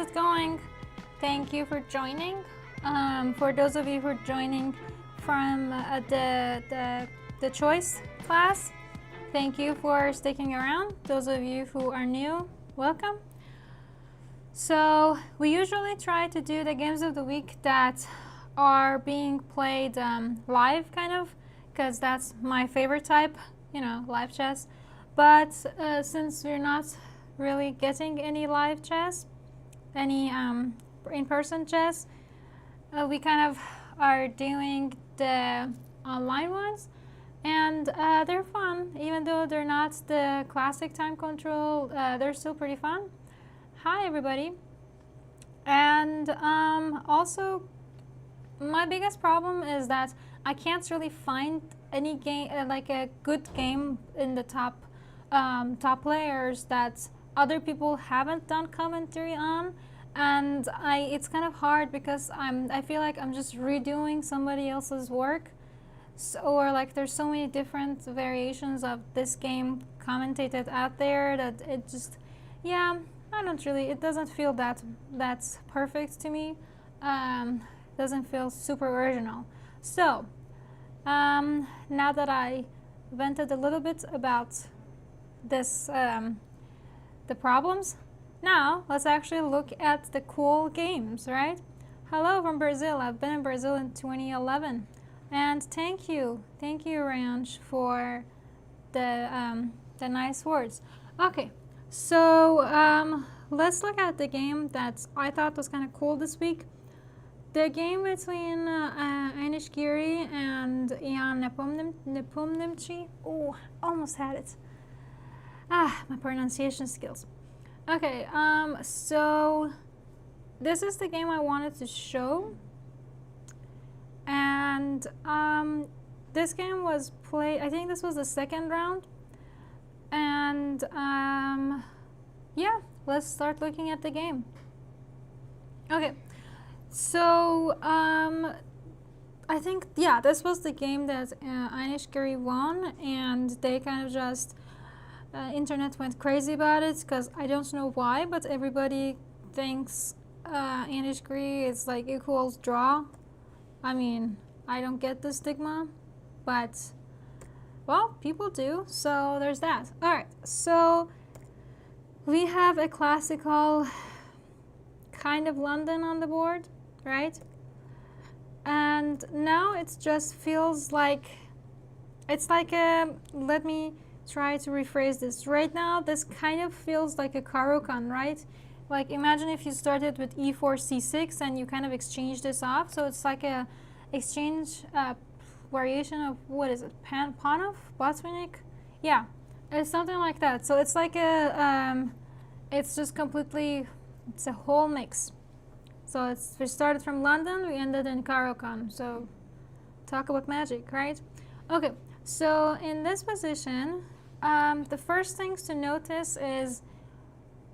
it going? Thank you for joining. For those of you who are joining from the choice class, thank you for sticking around. Those of you who are new, welcome. So we usually try to do the games of the week that are being played live, kind of, because that's my favorite type, you know, live chess. But since we're not really getting any live chess, any in-person chess, we kind of are doing the online ones, and they're fun. Even though they're not the classic time control, they're still pretty fun. Hi everybody. And also my biggest problem is that I can't really find any game, like a good game in the top players that other people haven't done commentary on, and it's kind of hard because I feel like I'm just redoing somebody else's work, or like there's so many different variations of this game commentated out there that it just, yeah, I don't really, it doesn't feel that's perfect to me. Doesn't feel super original. So now that I vented a little bit about this, the problems, now let's actually look at the cool games, right? Hello from Brazil. I've been in Brazil in 2011, and thank you, Ranj, for the nice words. Okay, so let's look at the game that I thought was kind of cool this week. The game between Anish Giri and Ian Nepomniachtchi. Oh, almost had it. My pronunciation skills. Okay, so this is the game I wanted to show, and this game was played, I think this was the second round, and yeah, let's start looking at the game. Okay, so I think, yeah, this was the game that Anish Giri won, and they kind of just internet went crazy about it because I don't know why, but everybody thinks Anish Giri is like equals draw. I mean, I don't get the stigma, but well, people do, so there's that. All right, so we have a classical kind of London on the board, right? And now it just feels like it's like a, let me try to rephrase this. Right now, this kind of feels like a Caro-Kann, right? Like imagine if you started with e4, c6, and you kind of exchange this off. So it's like a exchange variation of, what is it, Panov, Botvinnik? Yeah, it's something like that. So it's like a, it's just completely, it's a whole mix. So we started from London, we ended in Caro-Kann. So talk about magic, right? Okay, so in this position, the first things to notice is,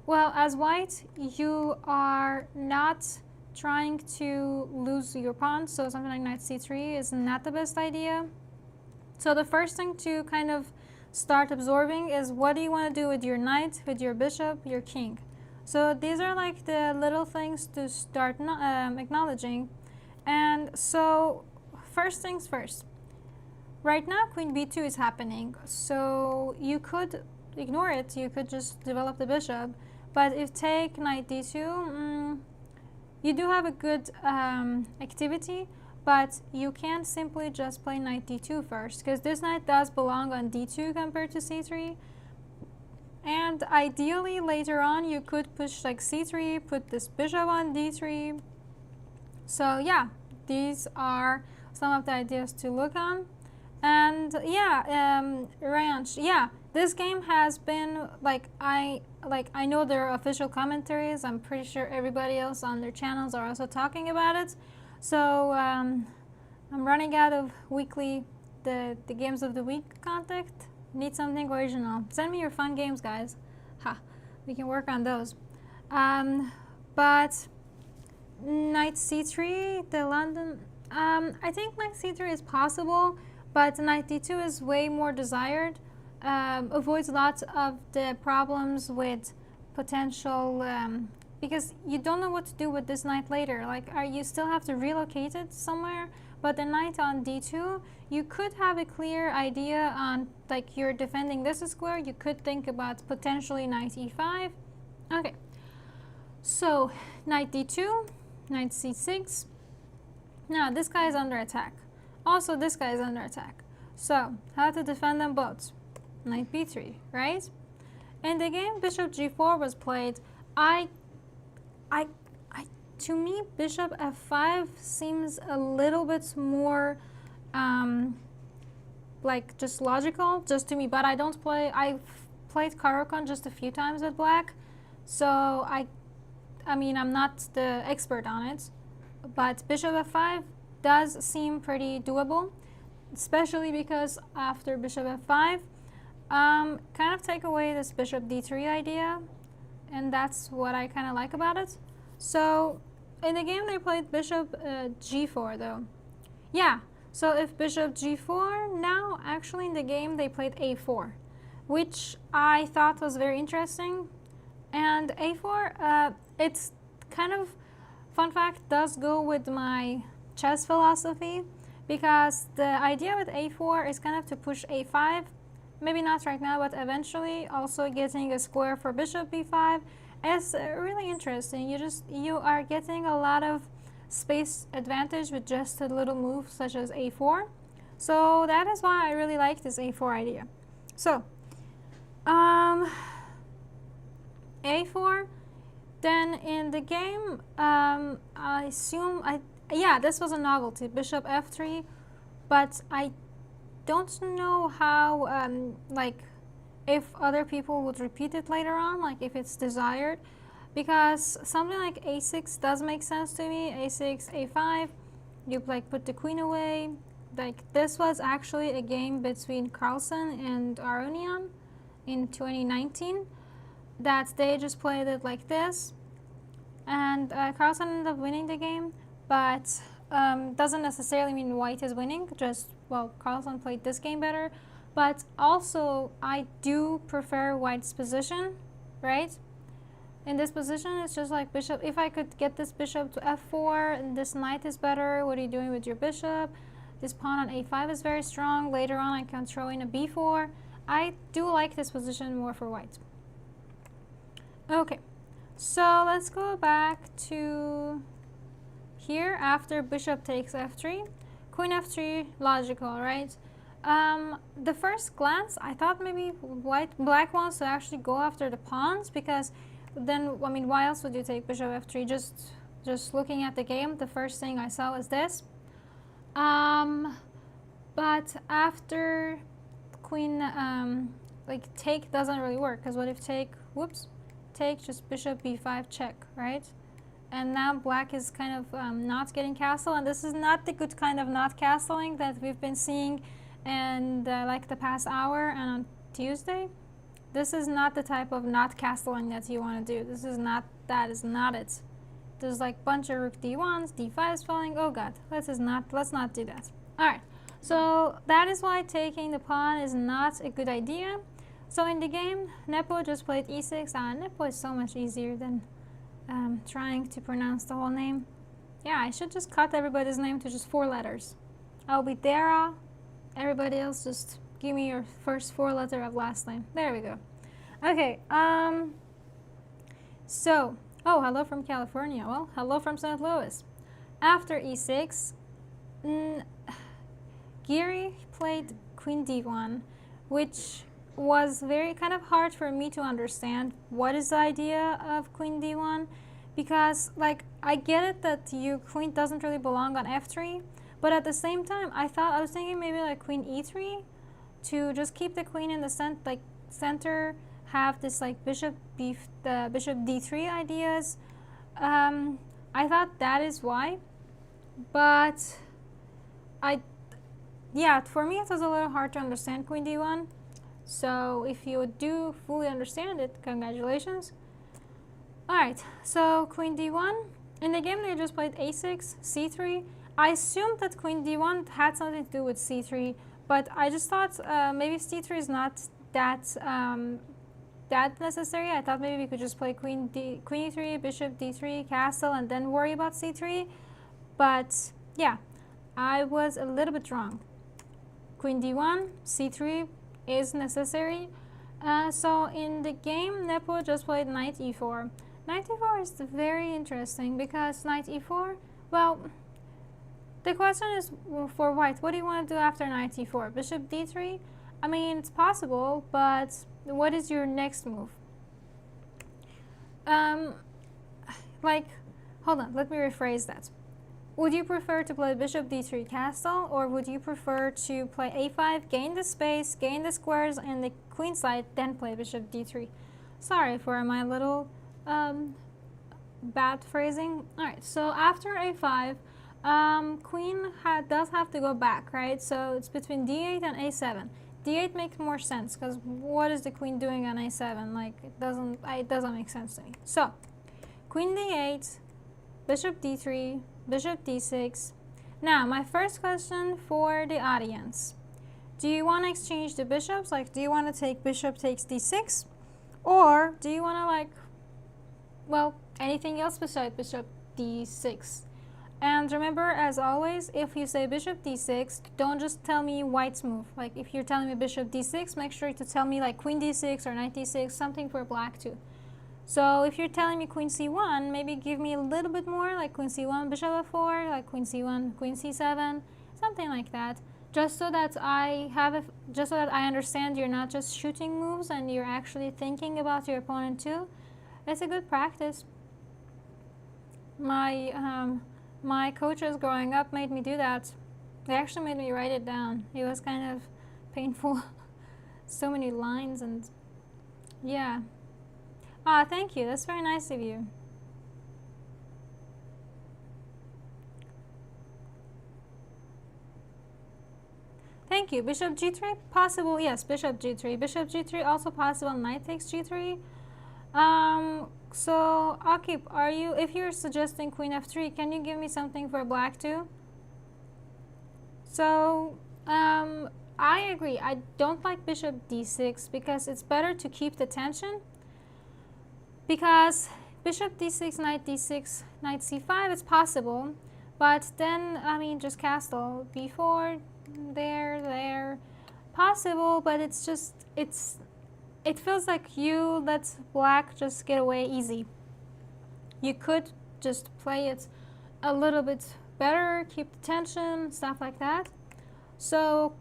well, as white, you are not trying to lose your pawn, so something like knight c3 is not the best idea. So the first thing to kind of start absorbing is, what do you want to do with your knight, with your bishop, your king? So these are like the little things to start acknowledging. And so first things first. Right now, queen b2 is happening, so you could ignore it. You could just develop the bishop. But if take knight d2, you do have a good activity, but you can't simply just play knight d2 first, because this knight does belong on d2 compared to c3. And ideally, later on, you could push like c3, put this bishop on d3. So yeah, these are some of the ideas to look on. And yeah, Ranch, yeah, this game has been like, I know there are official commentaries. I'm pretty sure everybody else on their channels are also talking about it. So I'm running out of weekly the games of the week content. Need something original. Send me your fun games, guys. Ha, we can work on those. But knight c3, the London, I think knight c3 is possible, but knight d2 is way more desired. Avoids lots of the problems with potential because you don't know what to do with this knight later. Like, you still have to relocate it somewhere, but the knight on d2, you could have a clear idea on, like, you're defending this square. You could think about potentially knight e5. Okay, so knight d2, knight c6. Now this guy is under attack. Also, this guy is under attack. So how to defend them both? Knight b3, right? In the game, bishop g4 was played. To me, bishop f5 seems a little bit more like just logical, just to me. But I don't play. I've played Caro-Kann just a few times with black, so I mean, I'm not the expert on it. But bishop f5 does seem pretty doable, especially because after bishop f5, kind of take away this bishop d3 idea, and that's what I kind of like about it. So in the game they played bishop g4 though. Yeah, so if bishop g4, now actually in the game they played a4, which I thought was very interesting. And a4, it's kind of, fun fact, does go with my chess philosophy, because the idea with a4 is kind of to push a5, maybe not right now, but eventually also getting a square for bishop b5 is really interesting. You are getting a lot of space advantage with just a little move such as a4. So that is why I really like this a4 idea. So a4, then in the game, I assume, yeah, this was a novelty, bishop f3, but I don't know how, like, if other people would repeat it later on, like if it's desired, because something like a6 does make sense to me. a6, a5, you like put the queen away. Like, this was actually a game between Carlsen and Aronian in 2019 that they just played it like this, and Carlsen ended up winning the game, but doesn't necessarily mean white is winning, just, well, Carlsen played this game better. But also, I do prefer white's position, right? In this position, it's just like bishop. If I could get this bishop to f4, and this knight is better, what are you doing with your bishop? This pawn on a5 is very strong. Later on, I can throw in a b4. I do like this position more for white. Okay, so let's go back to here after bishop takes f3. Queen f3, logical, right? The first glance, I thought maybe black wants to actually go after the pawns, because then, I mean, why else would you take bishop f3? Just looking at the game, the first thing I saw was this. But after queen, like take doesn't really work, because what if take, whoops, take just bishop b5 check, right? And now black is kind of not getting castle, and this is not the good kind of not castling that we've been seeing and like the past hour and on Tuesday. This is not the type of not castling that you want to do. This is not, that is not it. There's like bunch of rook d1s, d5 is falling. Oh god, let's not do that. All right, so that is why taking the pawn is not a good idea. So in the game, Nepo just played e6. Nepo is so much easier than trying to pronounce the whole name. Yeah, I should just cut everybody's name to just 4 letters. I'll be Dera. Everybody else, just give me your first 4 letter of last name. There we go. Okay, so, oh, hello from California. Well, hello from St. Louis. After e6, Giri played queen d1, which was very kind of hard for me to understand what is the idea of queen d1, because like I get it that your queen doesn't really belong on f3, but at the same time I was thinking maybe like queen e3 to just keep the queen in the center, have this like bishop d3 ideas. I thought that is why, but yeah, for me it was a little hard to understand queen d1. So if you do fully understand it, congratulations. Alright, so queen d1. In the game they just played a6, c3. I assumed that queen d1 had something to do with c3, but I just thought maybe c3 is not that that necessary. I thought maybe we could just play queen e3, bishop d3, castle, and then worry about c3. But yeah, I was a little bit wrong. Queen d1, c3 is necessary. So in the game, Nepo just played knight e4. Knight e4 is very interesting because knight e4, well, the question is for white, what do you want to do after knight e4? Bishop d3? I mean, it's possible, but what is your next move? Like, hold on, let me rephrase that. Would you prefer to play bishop d3 castle, or would you prefer to play a5, gain the space, gain the squares and the queen side, then play bishop d3? Sorry for my little bad phrasing. Alright, so after a5, queen does have to go back, right? So it's between d8 and a7. d8 makes more sense, because what is the queen doing on a7? Like, it doesn't make sense to me. So, queen d8, bishop d3, bishop d6. Now, my first question for the audience. Do you want to exchange the bishops? Like, do you want to take bishop takes d6? Or do you want to, like, well, anything else besides bishop d6? And remember, as always, if you say bishop d6, don't just tell me white's move. Like, if you're telling me bishop d6, make sure to tell me, like, queen d6 or knight d6, something for black too. So if you're telling me queen c1, maybe give me a little bit more, like queen c1, bishop f4, like queen c1, queen c7, something like that, just so that I understand you're not just shooting moves and you're actually thinking about your opponent too. It's a good practice. My coaches growing up made me do that. They actually made me write it down. It was kind of painful. So many lines and yeah. Ah, thank you. That's very nice of you. Thank you. Bishop g3, possible. Yes, bishop g3. Bishop g3, also possible. Knight takes g3. So Akib, if you're suggesting queen f3, can you give me something for black too? So, I agree. I don't like bishop d6 because it's better to keep the tension. Because bishop d6, knight c5, it's possible. But then, I mean, just castle, b4, there, possible, but it's just, it feels like you let black just get away easy. You could just play it a little bit better, keep the tension, stuff like that. So,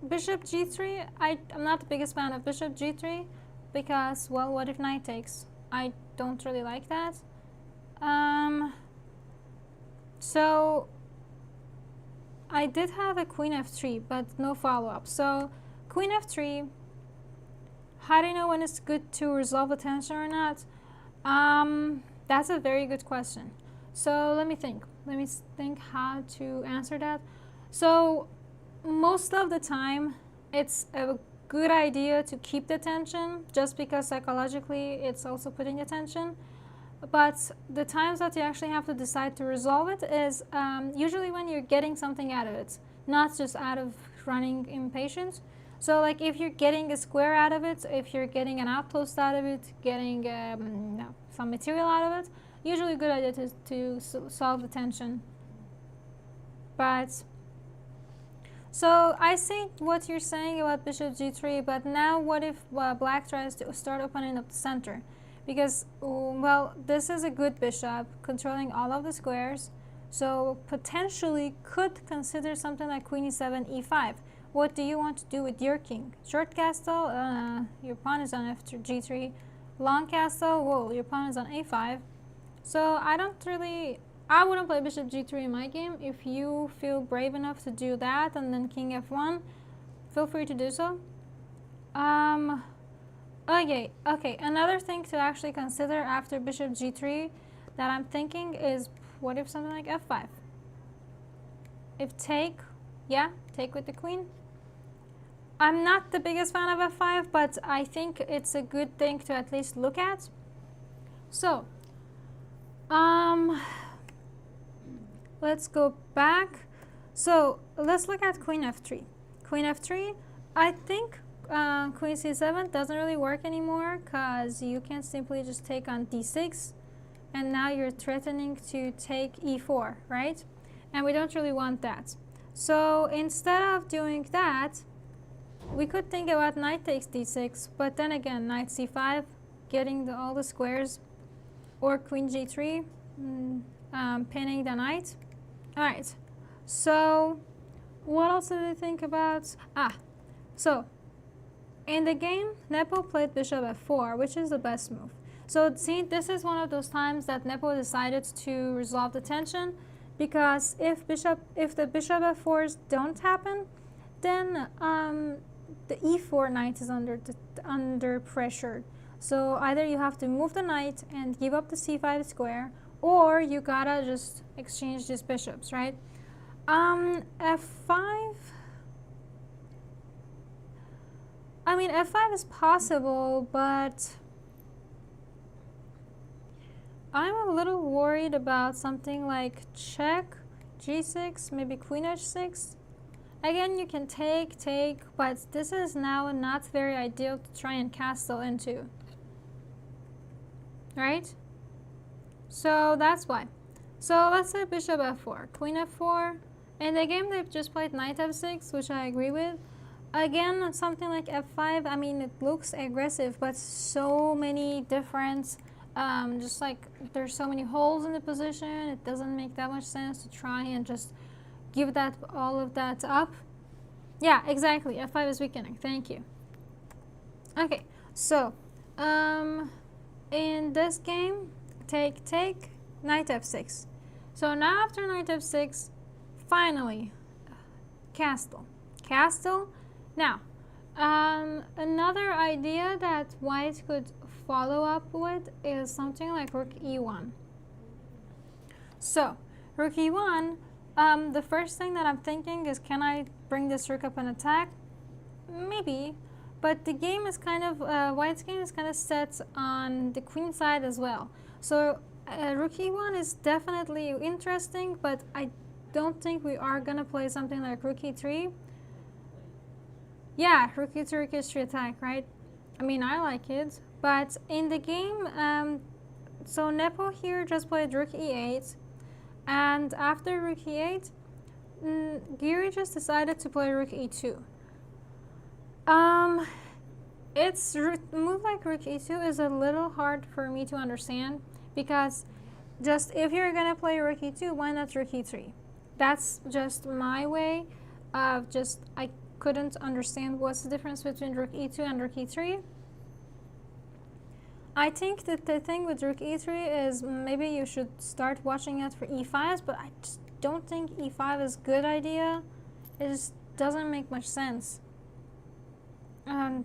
bishop g3, I'm not the biggest fan of bishop g3 because, well, what if knight takes? I don't really like that. So, I did have a queen f3, but no follow-up. So, queen f3, how do you know when it's good to resolve the tension or not? That's a very good question. So let me think how to answer that. So most of the time, it's a good idea to keep the tension just because psychologically it's also putting the tension. But the times that you actually have to decide to resolve it is usually when you're getting something out of it, not just out of running impatience. So like if you're getting a square out of it, if you're getting an outpost out of it, getting some material out of it, usually a good idea to solve the tension. But so I see what you're saying about bishop g3, but now what if black tries to start opening up the center? Because, well, this is a good bishop controlling all of the squares, so potentially could consider something like queen e7, e5. What do you want to do with your king? Short castle, your pawn is on after g3. Long castle, whoa, your pawn is on a5. So I wouldn't play bishop g3 in my game. If you feel brave enough to do that and then king f1, feel free to do so. Okay, another thing to actually consider after bishop g3 that I'm thinking is, what if something like f5? If take with the queen. I'm not the biggest fan of f5, but I think it's a good thing to at least look at. So, let's go back. So, let's look at queen f3. Queen f3, I think queen c7 doesn't really work anymore because you can simply just take on d6, and now you're threatening to take e4, right? And we don't really want that. So instead of doing that, we could think about knight takes d6, but then again, knight c5, getting all the squares, or queen g3, pinning the knight. All right, so what else did I think about? So in the game, Nepo played bishop f4, which is the best move. So see, this is one of those times that Nepo decided to resolve the tension, because if the bishop f4s don't happen, then the e4 knight is under pressure. So either you have to move the knight and give up the c5 square, or you gotta just exchange these bishops, right? f5. I mean, f5 is possible, but I'm a little worried about something like check, g6, maybe queen h6. Again, you can take, but this is now not very ideal to try and castle into, right? So that's why. So let's say bishop f4, queen f4. In the game, they've just played knight f6, which I agree with. Again, something like f5, I mean, it looks aggressive, but so many different, just like there's so many holes in the position, it doesn't make that much sense to try and just give that all of that up. Yeah, exactly, f5 is weakening, thank you. Okay, so in this game, take, knight f6. So now after knight f6, finally, castle. Now, another idea that white could follow up with is something like rook e1. So, rook e1, the first thing that I'm thinking is, can I bring this rook up and attack? Maybe, but the game is kind of, white's game is kind of set on the queen side as well. So, rook e1 is definitely interesting, but I don't think we are going to play something like rook e3. Yeah, rook e2, rook e3 attack, right? I mean, I like it, but in the game, so Nepo here just played rook e8, and after rook e8, Giri just decided to play rook e2. It's move like rook e2 is a little hard for me to understand, because just if you're gonna play rook e2, why not rook e3? That's just my way of I couldn't understand what's the difference between rook e2 and rook e3. I think that the thing with rook e3 is maybe you should start watching out for e5s, but I just don't think e5 is a good idea. It just doesn't make much sense.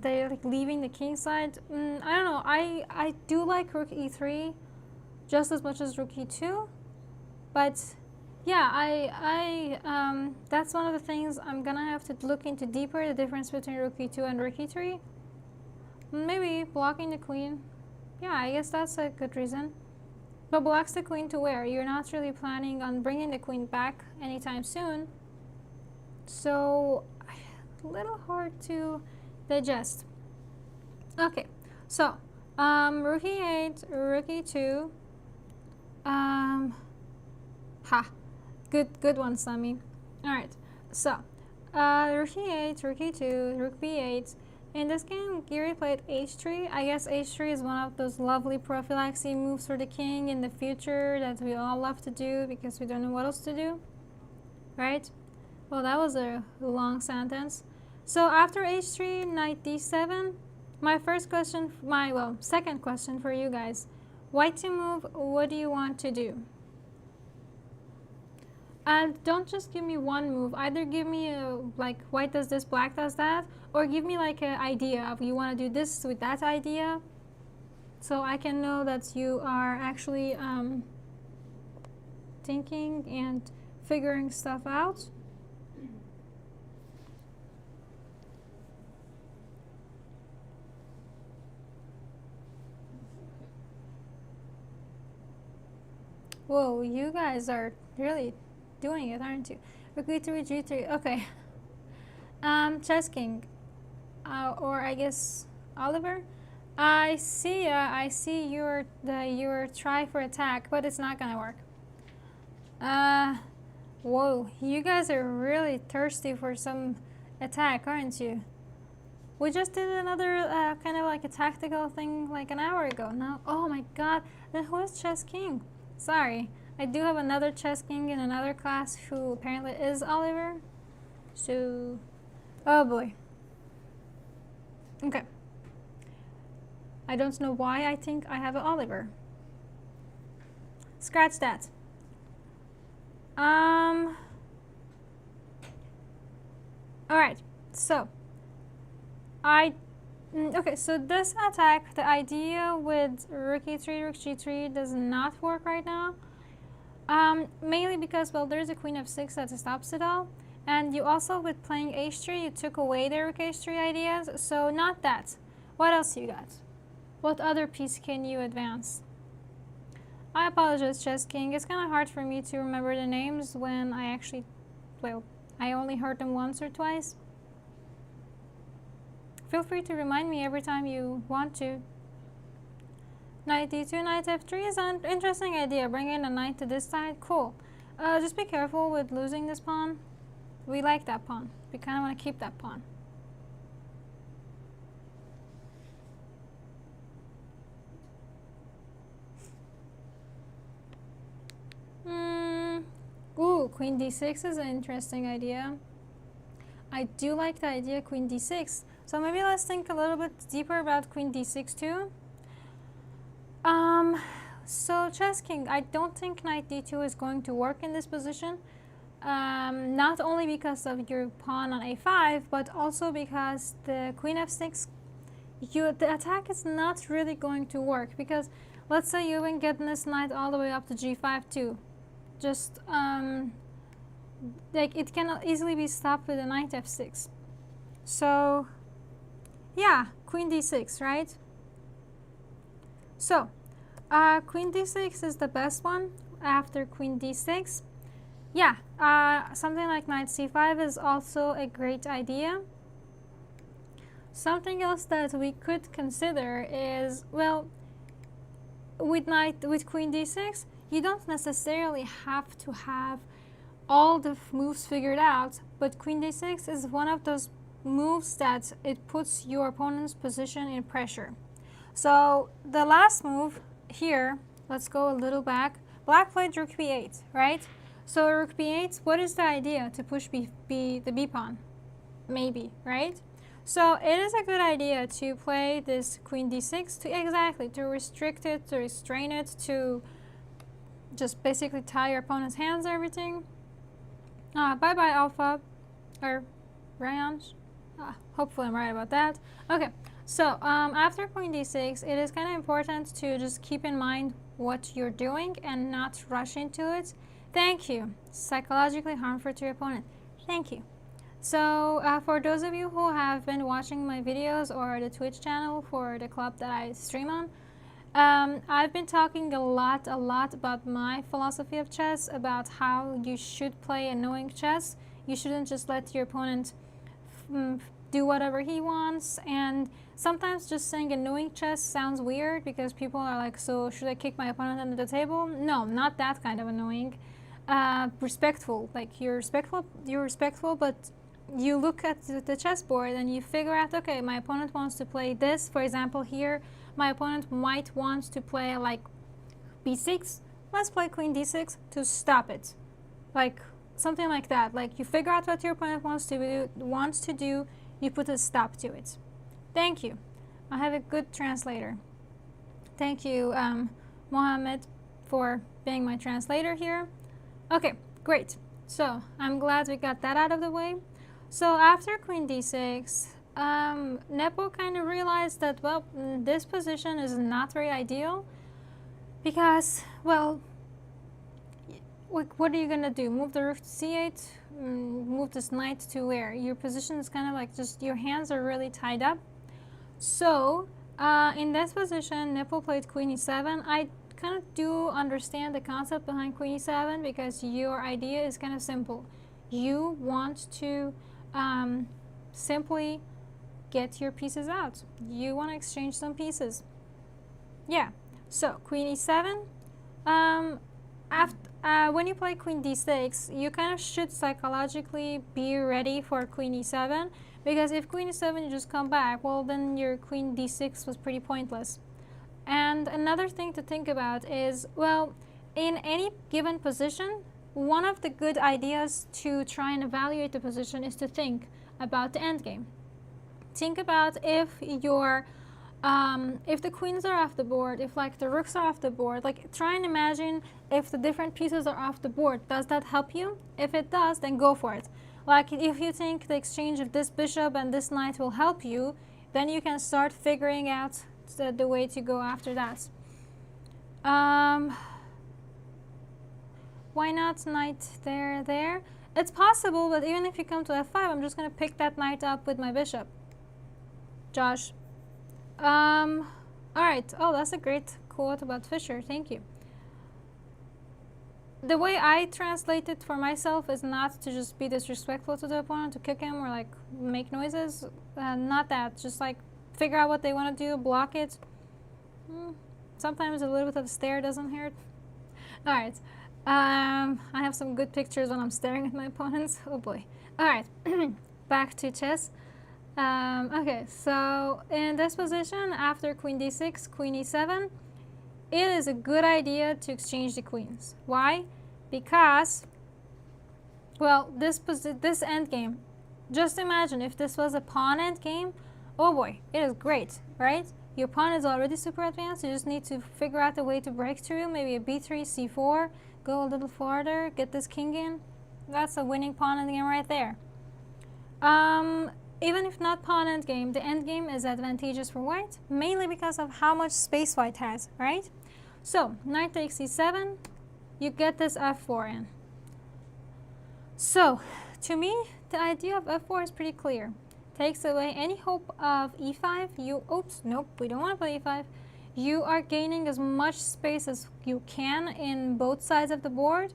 They're like leaving the king side. I don't know. I do like rook e3 just as much as rook e2, but yeah, that's one of the things I'm gonna have to look into deeper, the difference between rook e2 and rook e3. Maybe blocking the queen. Yeah, I guess that's a good reason. But blocks the queen to where? You're not really planning on bringing the queen back anytime soon. So, a little hard to digest. Okay, so, rook e8, rook e2. Good one, Sammy. Alright, so, rook e8, rook e2, rook b8. In this game, Giri played h3. I guess h3 is one of those lovely prophylaxis moves for the king in the future that we all love to do because we don't know what else to do, right? Well, that was a long sentence. So after h3, knight d7. My second question for you guys. White to move, what do you want to do? And don't just give me one move. Either give me like white does this, black does that, or give me like an idea of you want to do this with that idea, so I can know that you are actually thinking and figuring stuff out. Whoa, you guys are really doing it, aren't you? Rook e3, g3. Okay. Chess king. or I guess Oliver. I see your try for attack, but it's not gonna work. Whoa, you guys are really thirsty for some attack, aren't you? We just did another kind of like a tactical thing like an hour ago. No, oh my god, then who is Chess King? Sorry, I do have another Chess King in another class who apparently is Oliver. So, oh boy. Okay. I don't know why I think I have an Oliver. Scratch that. Alright, so okay, so this attack, the idea with rook e3, rook g3 does not work right now. Mainly because, well, there's a queen f6 that stops it all. And you also, with playing h3, you took away the rook h3 ideas, so not that. What else you got? What other piece can you advance? I apologize, Chess King. It's kind of hard for me to remember the names when I actually, well, I only heard them once or twice. Feel free to remind me every time you want to. Knight d2, knight f3 is an interesting idea. Bringing a knight to this side, cool. Just be careful with losing this pawn. We like that pawn. We kind of want to keep that pawn. Ooh, queen d6 is an interesting idea. I do like the idea queen d6. So maybe let's think a little bit deeper about queen d6 too. So Chess King, I don't think knight d2 is going to work in this position. Not only because of your pawn on a5, but also because the queen f6, the attack is not really going to work. Because let's say you even get this knight all the way up to g5 too. Just like it cannot easily be stopped with a knight f6. So yeah, queen d6, right? So queen d6 is the best one after queen d6. Yeah, something like knight c5 is also a great idea. Something else that we could consider is, well, with queen d6, you don't necessarily have to have all the moves figured out, but queen d6 is one of those moves that it puts your opponent's position in pressure. So the last move here, let's go a little back. Black played rook b8, right? So rook b8, what is the idea? To push the b pawn, maybe, right? So it is a good idea to play this queen d6 to restrict it, to restrain it, to just basically tie your opponent's hands, everything. Bye-bye, Alpha, or Ryanj. Hopefully I'm right about that. Okay, so after queen d6, it is kind of important to just keep in mind what you're doing and not rush into it. Thank you. Psychologically harmful to your opponent. Thank you. So for those of you who have been watching my videos or the Twitch channel for the club that I stream on, I've been talking a lot about my philosophy of chess, about how you should play a knowing chess. You shouldn't just let your opponent do whatever he wants, and sometimes just saying a knowing chess sounds weird because people are like, so should I kick my opponent under the table? No, not that kind of annoying. Respectful, like you're respectful, but you look at the chessboard and you figure out, okay, my opponent wants to play this. For example, here, my opponent might want to play like b6. Let's play queen d6 to stop it. Like something like that. Like you figure out what your opponent wants to do, you put a stop to it. Thank you. I have a good translator. Thank you, Mohammed, for being my translator here. Okay, great. So I'm glad we got that out of the way. So after queen d6, Nepo kind of realized that, well, this position is not very ideal because, well, what are you gonna do? Move the rook to c8? Move this knight to where? Your position is kind of like just, your hands are really tied up. So in this position, Nepo played queen e7. I kind of do understand the concept behind queen e7 because your idea is kind of simple. You want to simply get your pieces out. You want to exchange some pieces. Yeah, so queen e7. When you play queen d6, you kind of should psychologically be ready for queen e7, because if queen e7 you just come back, well, then your queen d6 was pretty pointless. And another thing to think about is, well, in any given position, one of the good ideas to try and evaluate the position is to think about the endgame. Think about if the queens are off the board, if like the rooks are off the board, like try and imagine if the different pieces are off the board. Does that help you? If it does, then go for it. Like if you think the exchange of this bishop and this knight will help you, then you can start figuring out the way to go after that. Why not knight there? It's possible, but even if you come to f5, I'm just going to pick that knight up with my bishop. Josh. Alright. Oh, that's a great quote about Fischer. Thank you. The way I translate it for myself is not to just be disrespectful to the opponent, to kick him or like make noises. Not that. Just like figure out what they want to do, block it. Sometimes a little bit of stare doesn't hurt. Alright. I have some good pictures when I'm staring at my opponents. Oh boy. Alright. Back to chess. Okay, so in this position, after queen d6, queen e7, it is a good idea to exchange the queens. Why? Because, well, this endgame, just imagine if this was a pawn endgame. Oh boy, it is great, right? Your pawn is already super advanced. You just need to figure out a way to break through, maybe a b3, c4, go a little farther, get this king in. That's a winning pawn endgame right there. Even if not pawn endgame, the endgame is advantageous for white, mainly because of how much space white has, right? So, knight takes c7, you get this f4 in. So, to me, the idea of f4 is pretty clear. Takes away any hope of e5. Oops, nope, we don't want to play e5. You are gaining as much space as you can in both sides of the board.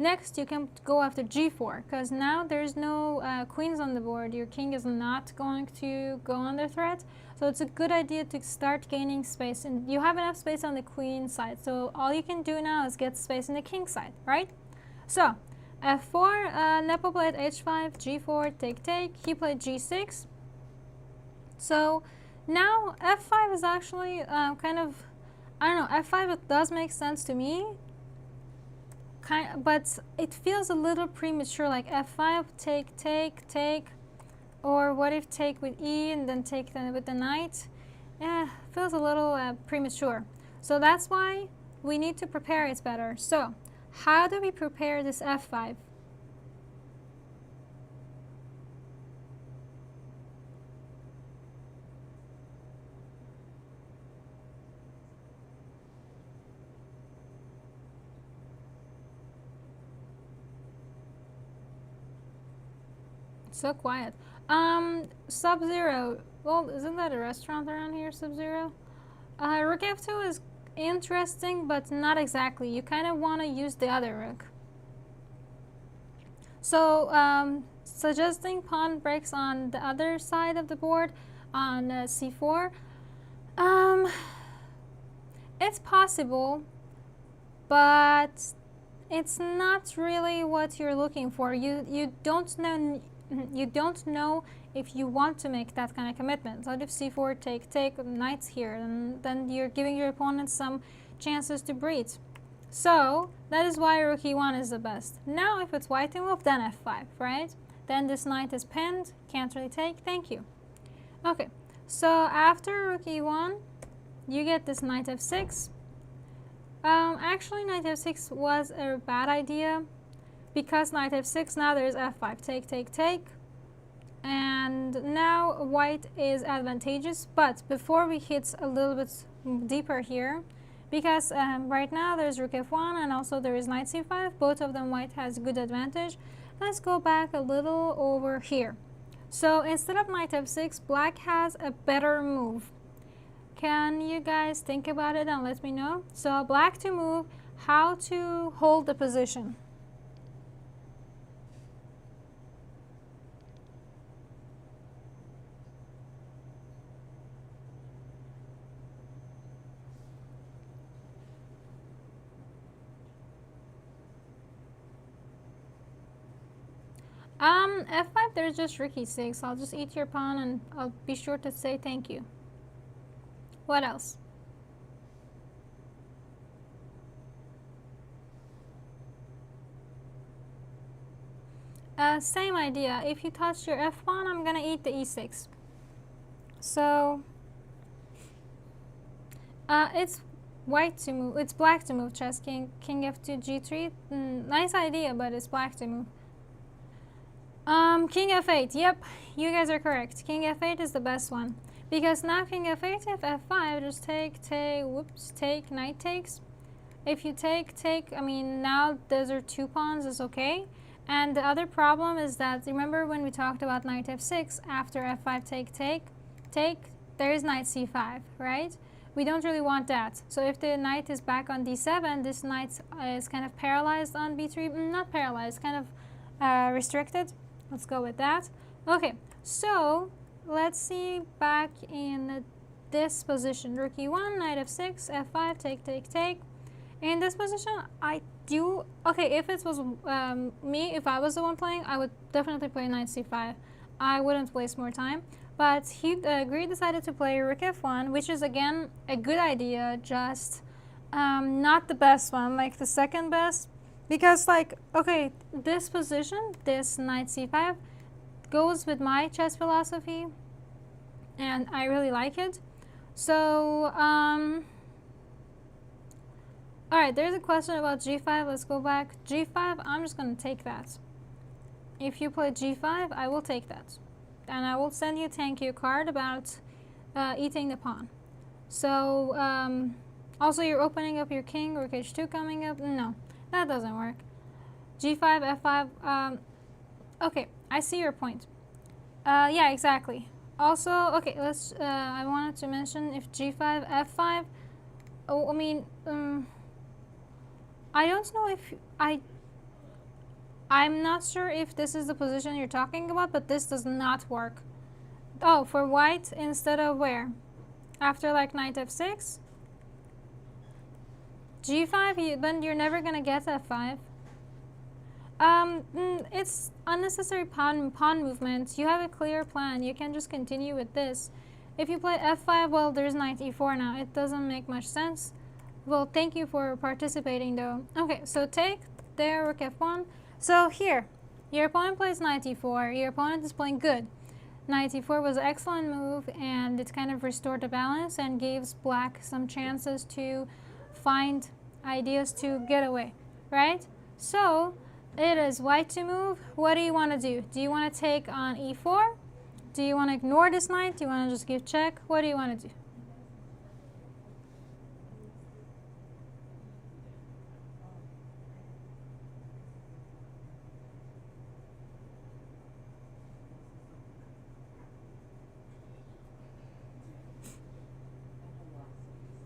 Next, you can go after g4, because now there's no queens on the board. Your king is not going to go under threat. So it's a good idea to start gaining space. And you have enough space on the queen side. So all you can do now is get space on the king side, right? So f4, Nepo played h5, g4, take. He played g6. So now f5 is actually kind of, I don't know, f5 it does make sense to me. But it feels a little premature, like f5, take, or what if take with e and then take with the knight? Yeah, feels a little premature. So that's why we need to prepare it better. So how do we prepare this f5? So quiet. Sub-Zero. Well, isn't that a restaurant around here, Sub-Zero? Rook f2 is interesting, but not exactly. You kind of want to use the other rook. So, suggesting pawn breaks on the other side of the board on c4. It's possible, but it's not really what you're looking for. You don't know if you want to make that kind of commitment. So if c4, take, knight's here, and then you're giving your opponent some chances to breed. So that is why rook e1 is the best. Now if it's white to move, then f5, right? Then this knight is pinned, can't really take, thank you. Okay, so after rook e1, you get this knight f6. Actually, knight f6 was a bad idea, because knight f6, now there's f5, take. And now white is advantageous, but before we hit a little bit deeper here, because right now there's rook f1 and also there is knight c5, both of them white has good advantage. Let's go back a little over here. So instead of knight f6, black has a better move. Can you guys think about it and let me know? So black to move, how to hold the position. f5, there's just rook e6. I'll just eat your pawn and I'll be sure to say thank you. What else? Same idea. If you touch your f pawn, I'm gonna eat the e6. So it's white to move. It's black to move chess. King f2 g3. Nice idea, but it's black to move. King f8. Yep, you guys are correct. King f8 is the best one because now king f8, if f5, just take, whoops, take, knight takes. If you take, I mean, now those are two pawns is okay. And the other problem is that, remember when we talked about knight f6, after f5 take, there is knight c5, right? We don't really want that. So if the knight is back on d7, this knight is kind of paralyzed on b3. Not paralyzed, kind of restricted. Let's go with that. Okay, so let's see back in this position. Rook e1, knight f6, f5, take. In this position, I do, okay, if it was me, if I was the one playing, I would definitely play knight c5. I wouldn't waste more time. But Giri decided to play rook f1, which is again a good idea, just not the best one, like the second best. Because like, okay, this position, this knight c5, goes with my chess philosophy, and I really like it. So, alright, there's a question about g5. Let's go back. g5, I'm just going to take that. If you play g5, I will take that. And I will send you a thank you card about eating the pawn. So, also you're opening up your king, rook h2 coming up. No, that doesn't work. g5, f5. Okay, I see your point. Yeah, exactly. Also, okay, let's, I wanted to mention if g5, f5. Oh, I mean, I don't know if I'm not sure if this is the position you're talking about, but this does not work. Oh, for white instead of where? After like knight f6? g5, then you're never going to get f5. It's unnecessary pawn movement. You have a clear plan. You can just continue with this. If you play f5, well, there's knight e4 now. It doesn't make much sense. Well, thank you for participating though. Okay, so take there, rook f1. So here, your opponent plays knight e4. Your opponent is playing good. Knight e4 was an excellent move, and it kind of restored the balance and gives black some chances to find ideas to get away, right? So it is white to move. What do you want to do? Do you want to take on e4? Do you want to ignore this knight? Do you want to just give check? What do you want to do?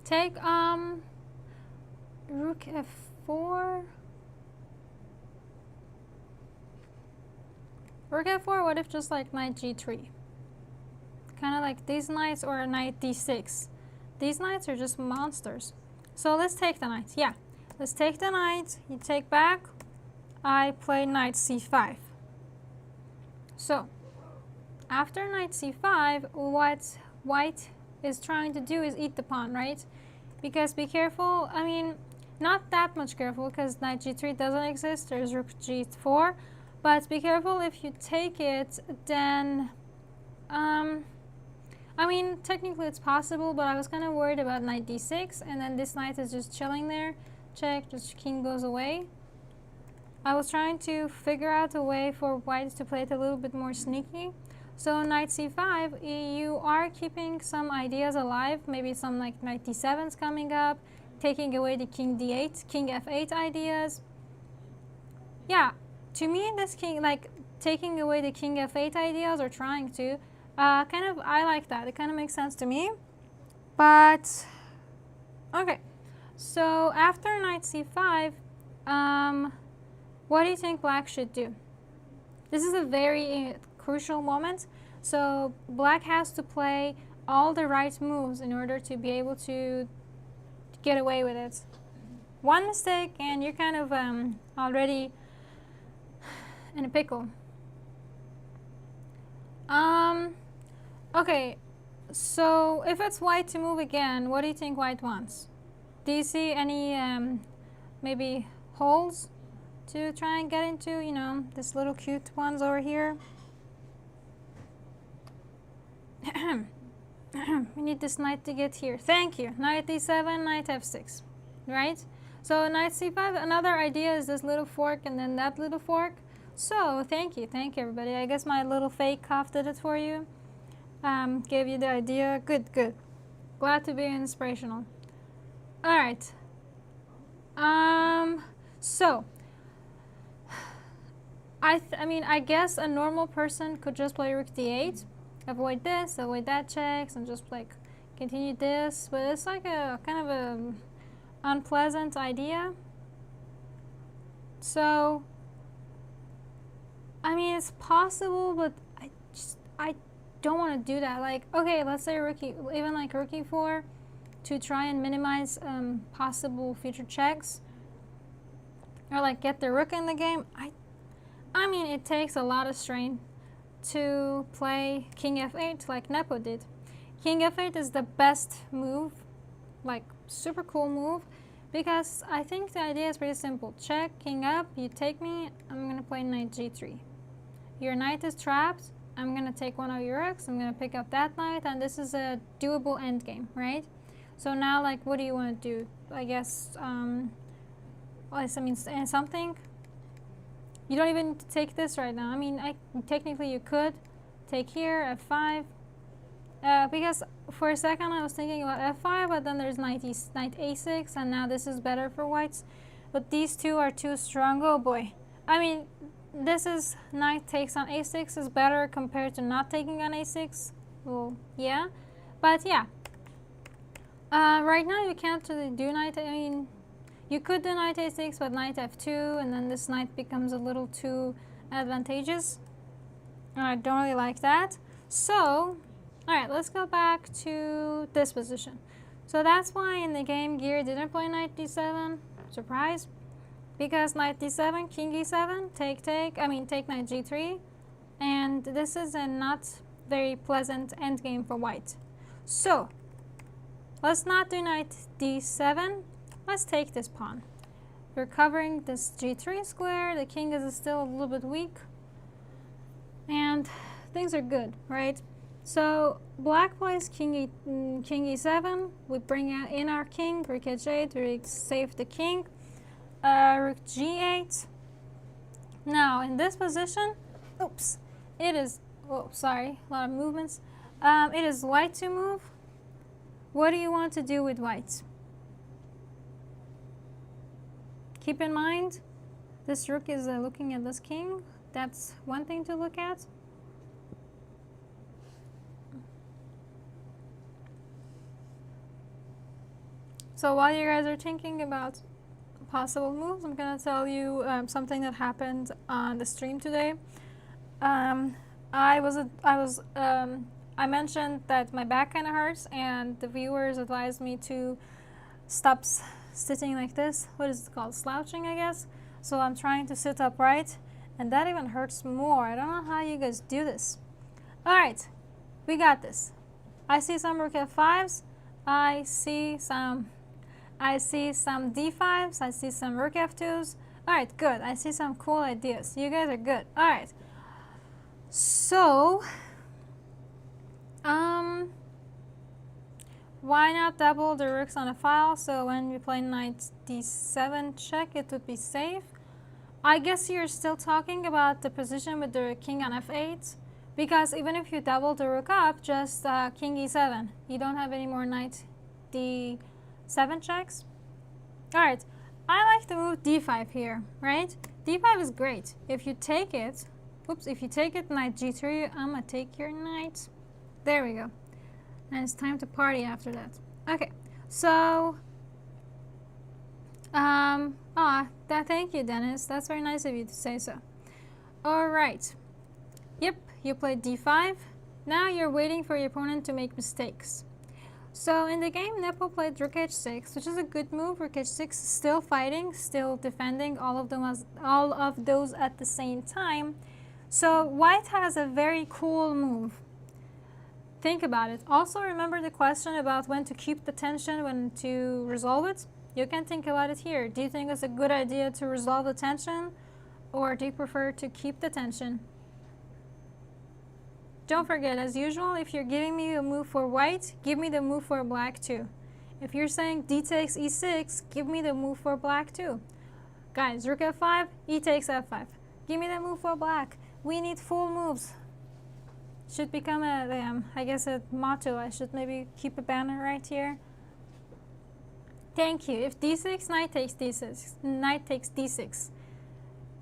Take rook f4. Rook f4, what if just like knight g3? Kind of like these knights, or knight d6. These knights are just monsters. So let's take the knight. Yeah, let's take the knight. You take back. I play knight c5. So after knight c5, what white is trying to do is eat the pawn, right? Because be careful, I mean, not that much careful, because knight g3 doesn't exist. There's rook g4. But be careful, if you take it, then, I mean, technically it's possible, but I was kind of worried about knight d6, and then this knight is just chilling there. Check, just king goes away. I was trying to figure out a way for white to play it a little bit more sneaky. So knight c5, you are keeping some ideas alive, maybe some like knight d7's coming up, taking away the king d8, king f8 ideas. Yeah, to me this king, like taking away the king f8 ideas, or trying to, kind of, I like that. It kind of makes sense to me. But, okay, so after knight c5, what do you think black should do? This is a very crucial moment. So black has to play all the right moves in order to be able to get away with it. One mistake and you're kind of already in a pickle. Okay, so if it's white to move again, what do you think white wants? Do you see any maybe holes to try and get into, you know, this little cute ones over here? We need this knight to get here. Thank you. Knight d7, knight f6, right? So knight c5, another idea is this little fork and then that little fork. So thank you everybody. I guess my little fake cough did it for you. Gave you the idea. Good, good. Glad to be inspirational. All right. So I mean, I guess a normal person could just play rook d8, avoid this, avoid that checks, and just like continue this. But it's like a kind of a unpleasant idea. So I mean, it's possible, but I don't want to do that. Like, okay, let's say rookie, even like rook e4 to try and minimize possible future checks, or like get the rook in the game. I mean, it takes a lot of strain to play king f8 like Nepo did. King f8 is the best move, like super cool move, because I think the idea is pretty simple. Check, king up, you take me, I'm gonna play knight g3. Your knight is trapped, I'm gonna take one of your rooks, I'm gonna pick up that knight, and this is a doable endgame, right? So now, like, what do you want to do? I guess, well, I mean, something. You don't even need to take this right now. I mean, technically you could take here, f5, because for a second I was thinking about f5, but then there's knight a6, and now this is better for whites. But these two are too strong. Oh boy. I mean, this is knight takes on a6 is better compared to not taking on a6. Well, yeah. But yeah. Right now you can't really do knight. I mean, you could do knight a6, but knight f2, and then this knight becomes a little too advantageous. I don't really like that. So, alright, let's go back to this position. So that's why in the game Giri didn't play knight d7. Surprise. Because knight d7, king e7, take knight g3. And this is a not very pleasant endgame for white. So, let's not do knight d7. Let's take this pawn. We're covering this g3 square. The king is still a little bit weak. And things are good, right? So black plays king e7. We bring in our king, rook h8, we save the king. Rook g8. Now in this position, oops, it is, oh sorry, a lot of movements. It is white to move. What do you want to do with white? Keep in mind, this rook is looking at this king. That's one thing to look at. So while you guys are thinking about possible moves, I'm gonna tell you something that happened on the stream today. I mentioned that my back kind of hurts, and the viewers advised me to stop sitting like this. What is it called? Slouching, I guess. So I'm trying to sit upright, and that even hurts more. I don't know how you guys do this. All right, we got this. I see some rook f5s. I see some d5s. I see some rook f2s. All right, good. I see some cool ideas. You guys are good. All right. So, why not double the rooks on a file? So when we play knight d7 check, it would be safe. I guess you're still talking about the position with the king on f8, because even if you double the rook up, just king e7, you don't have any more knight d7 checks. All right, I like the move d5 here, right? d5 is great. If you take it, oops, if you take it knight g3, I'm gonna take your knight. There we go. And it's time to party after that. Okay, so thank you, Dennis. That's very nice of you to say so. All right. Yep, you played d5. Now you're waiting for your opponent to make mistakes. So in the game, Nepo played rook h6, which is a good move. Rook h6, still fighting, still defending, all of those at the same time. So white has a very cool move. think about it. Also, remember the question about when to keep the tension, when to resolve it? You can think about it here. Do you think it's a good idea to resolve the tension, or do you prefer to keep the tension? Don't forget, as usual, if you're giving me a move for white, give me the move for black too. If you're saying d takes e6, give me the move for black too. Guys, rook f5, e takes f5. Give me the move for black. We need full moves. Should become a, I guess, a motto. I should maybe keep a banner right here. Thank you. If d6, knight takes d6, knight takes d6,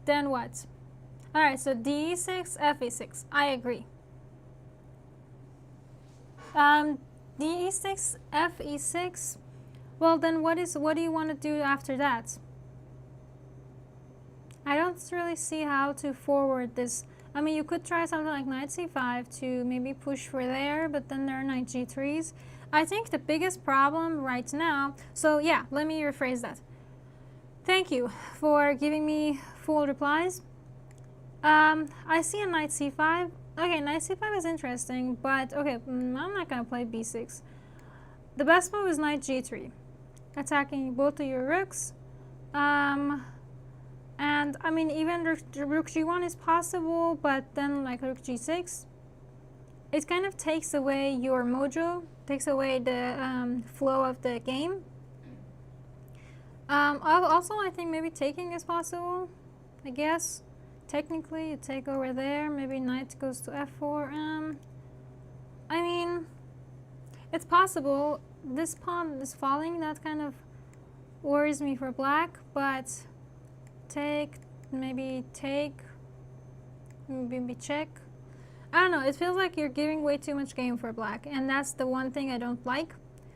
then what? All right, so d6, fe6. I agree. d6, fe6. Well, then what do you want to do after that? I don't really see how to forward this. I mean, you could try something like knight c5 to maybe push for there, but then there are knight g3s. I think the biggest problem right now, so yeah, let me rephrase that. Thank you for giving me full replies. I see a knight c5. Okay, knight c5 is interesting, but okay, I'm not going to play b6. The best move is knight g3, attacking both of your rooks. And I mean, even rook g1 is possible, but then like rook g6, it kind of takes away your mojo, takes away the flow of the game. Also, I think maybe taking is possible, I guess. Technically, you take over there, maybe knight goes to f4. I mean, it's possible. This pawn is falling, that kind of worries me for black, but take, maybe check. I don't know, it feels like you're giving way too much game for black, and that's the one thing I don't like.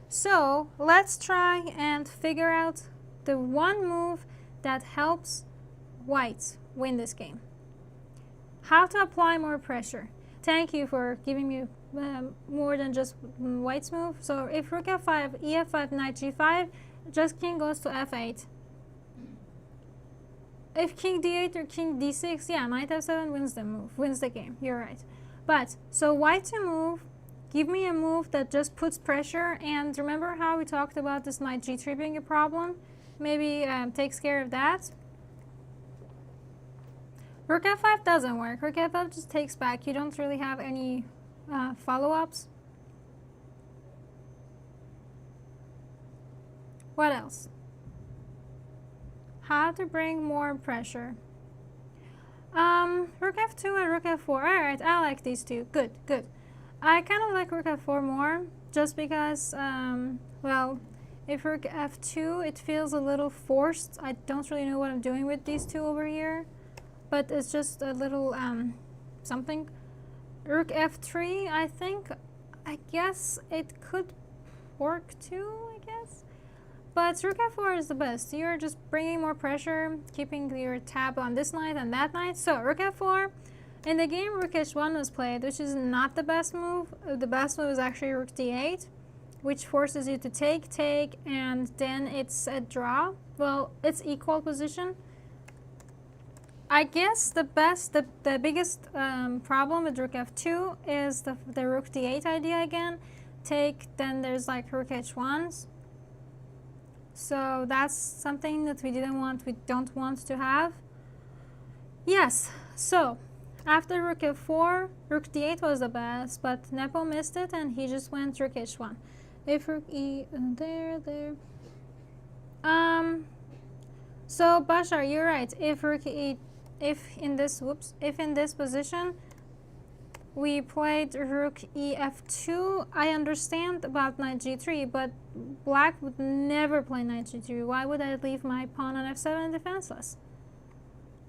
So let's try and figure out the one move that helps white win this game. How to apply more pressure. Thank you for giving me more than just white's move. So if rook f5, ef5, knight g5, just king goes to f8. If king d8 or king d6, yeah, knight f7 wins the game. You're right. But so white to move, give me a move that just puts pressure. And remember how we talked about this knight g3 being a problem? Maybe takes care of that. Rook f5 doesn't work. Rook f5 just takes back. You don't really have any follow-ups. What else? How to bring more pressure. Rook f2 and rook f4. Alright, I like these two. Good, good. I kind of like rook f4 more, just because, well, if rook f2, it feels a little forced. I don't really know what I'm doing with these two over here, but it's just a little something. Rook f3, I guess it could work too, I guess. But rook f4 is the best. You're just bringing more pressure, keeping your tab on this knight and that knight. So rook f4. In the game, rook h1 was played, which is not the best move. The best move is actually rook d8, which forces you to take, and then it's a draw. Well, it's equal position. I guess the biggest problem with rook f2 is the rook d8 idea again. Take, then there's like rook h1s. So that's something that we don't want to have. Yes, so after rook f4, rook d8 was the best, but Nepo missed it and he just went rook h1. If rook e, there. So Bashar, you're right. If rook e, if in this position we played rook e f2, I understand about knight g3, but black would never play knight g3. Why would I leave my pawn on f7 defenseless?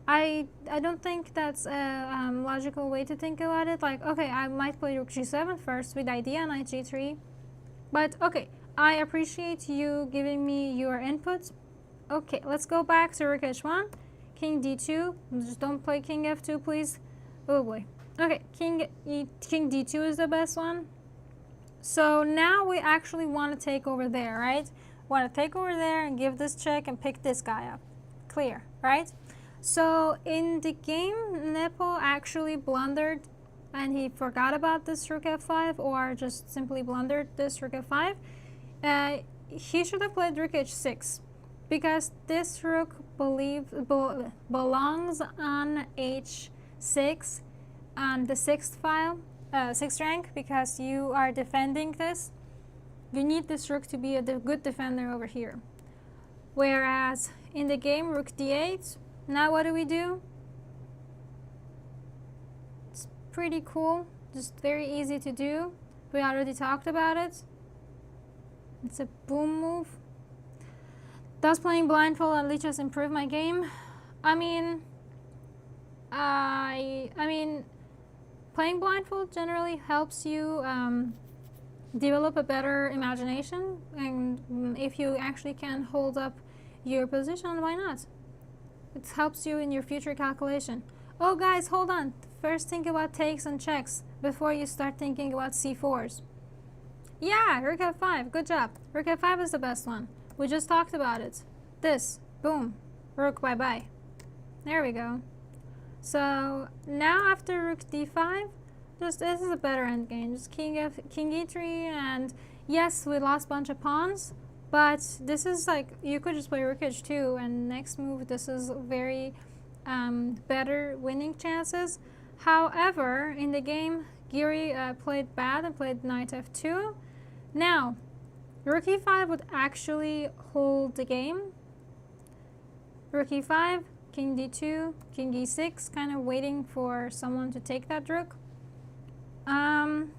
I don't think that's a logical way to think about it. Like, okay, I might play rook g7 first with idea knight g3, but okay, I appreciate you giving me your input. Okay, let's go back to rook h1, king d2. Just don't play king f2, please. Oh boy. Okay, king d2 is the best one. So now we actually want to take over there, right? Want to take over there and give this check and pick this guy up. Clear, right? So in the game, Nepo actually blundered and he forgot about this rook f5 or just simply blundered this rook f5, he should have played rook h6 because this rook belongs on h6 on the 6th file, 6th rank, because you are defending this. You need this rook to be a good defender over here. Whereas in the game, rook d8, now what do? It's pretty cool, just very easy to do. We already talked about it. It's a boom move. Does playing blindfold at least just improve my game? I mean, playing blindfold generally helps you develop a better imagination, and if you actually can hold up your position, why not? It helps you in your future calculation. Oh guys, hold on. First think about takes and checks before you start thinking about c4s. Yeah, rook f5, good job. Rook f5 is the best one. We just talked about it. This, boom, rook bye-bye. There we go. So now after rook d5, this is a better endgame. Just king e3, and yes, we lost a bunch of pawns, but this is like, you could just play rook h2, and next move, this is very better winning chances. However, in the game, Giri played bad and played knight f2. Now, rook e5 would actually hold the game. Rook e5, king d2, king e6, kind of waiting for someone to take that rook. Kind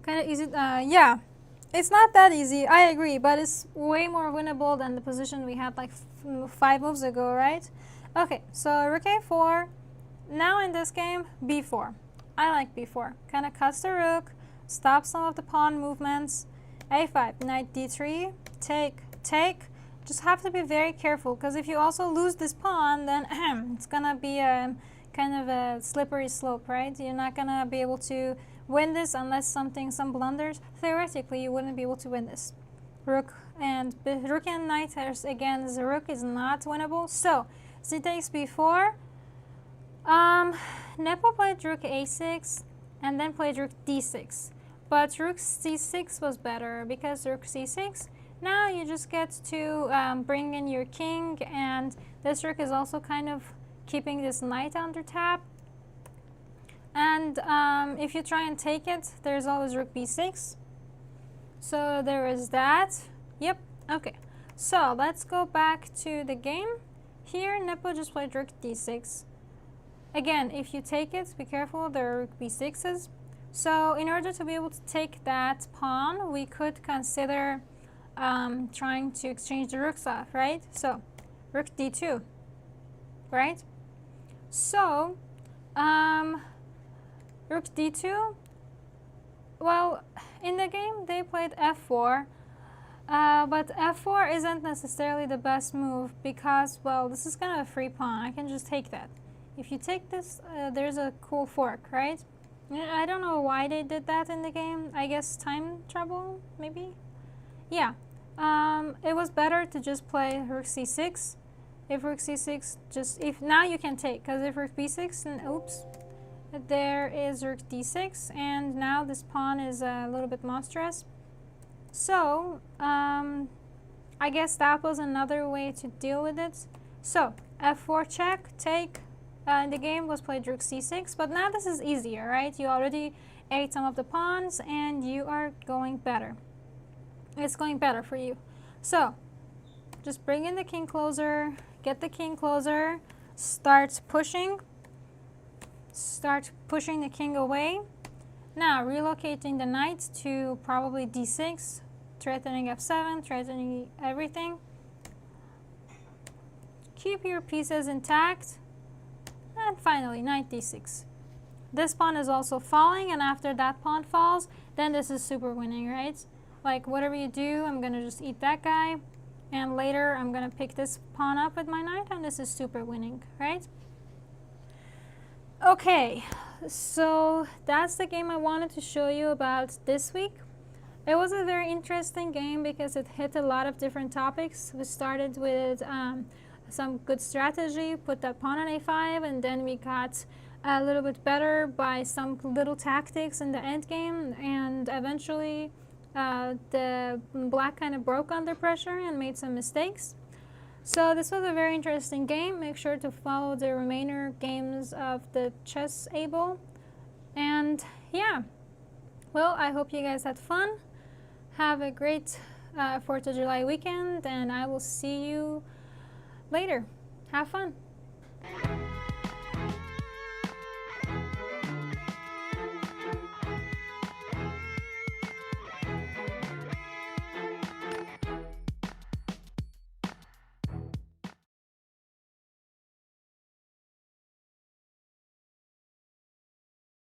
of easy. Yeah, it's not that easy, I agree, but it's way more winnable than the position we had like 5 moves ago, right? Okay, so rook a4. Now in this game, b4. I like b4. Kind of cuts the rook, stops some of the pawn movements. a5, knight d3, take. Just have to be very careful, because if you also lose this pawn, then it's gonna be a kind of a slippery slope, right? You're not gonna be able to win this unless some blunders. Theoretically, you wouldn't be able to win this. Rook and knight, again, the rook is not winnable. So c takes b4. Nepo played rook a6 and then played rook d6. But rook c6 was better, because rook c6, now you just get to bring in your king, and this rook is also kind of keeping this knight under tap. And if you try and take it, there's always rook b6. So there is that. Yep, okay. So let's go back to the game. Here, Nepo just played rook d6. Again, if you take it, be careful, there are rook b6s. So in order to be able to take that pawn, we could consider trying to exchange the rooks off, right? So rook d2, right? So rook d2, well, in the game they played f4, but f4 isn't necessarily the best move, because, well, this is kind of a free pawn. I can just take that. If you take this, there's a cool fork, right? I don't know why they did that in the game. I guess time trouble, maybe? Yeah. It was better to just play rook c6. If rook c6, now you can take, because if rook b6, and oops, there is rook d6, and now this pawn is a little bit monstrous. So, I guess that was another way to deal with it. So, f4 check, take. The game was played rook c6, but now this is easier, right? You already ate some of the pawns, and you are going better. It's going better for you. So, just bring in the king closer, get the king closer, start pushing the king away. Now, relocating the knight to probably d6, threatening f7, threatening everything. Keep your pieces intact. And finally, knight d6. This pawn is also falling, and after that pawn falls, then this is super winning, right? Like, whatever you do, I'm going to just eat that guy, and later I'm going to pick this pawn up with my knight, and this is super winning, right? Okay, so that's the game I wanted to show you about this week. It was a very interesting game because it hit a lot of different topics. We started with some good strategy, put that pawn on a5, and then we got a little bit better by some little tactics in the end game, and eventually the black kind of broke under pressure and made some mistakes. So this was a very interesting game. Make sure to follow the remainder games of the Chessable. And yeah, well, I hope you guys had fun. Have a great 4th of July weekend, and I will see you later. Have fun.